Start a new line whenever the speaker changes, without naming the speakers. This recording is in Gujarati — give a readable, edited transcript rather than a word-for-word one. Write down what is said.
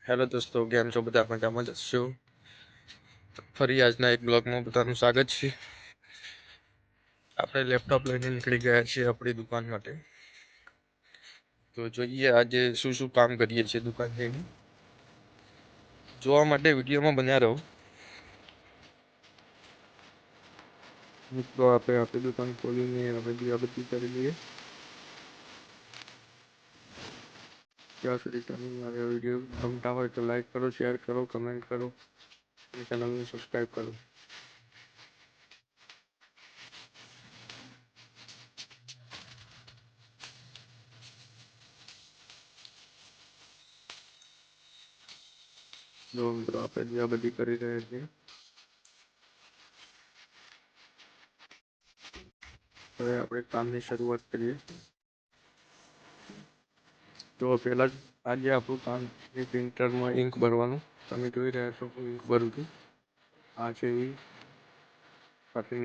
હેલો દોસ્તો, કેમ છો બધા? મજામાં જ હશો. ફરી આજના એક બ્લોગમાં બધાનું સ્વાગત છે. આપણે લેપટોપ લઈને નીકળી ગયા છીએ આપણી દુકાન માટે. તો જોઈએ આજે શું શું કામ કરીએ છીએ દુકાન જઈને. જોવા માટે વિડીયોમાં બન્યા રહો. મિત્રો, આપણે આપણી દુકાન ખોલીને આપણે દીવાબત્તી કરી લઈએ. ત્યાં સુધી તમે મારા વિડીયો ગમતા હોય તો લાઈક કરો, શેર કરો, કમેન્ટ કરો અને ચેનલને સબસ્ક્રાઈબ કરો. જો મિત્રો, આપણે દીવાબત્તી કરી રહ્યા છીએ. હવે આપણે કામની શરૂઆત કરીએ. તો પહેલાં જ આજે આપણું કામ છે પ્રિન્ટરમાં ઇંક ભરવાનું. તમે જોઈ રહ્યા છો હું ઇંક ભરું છું. આ છે ઇંક.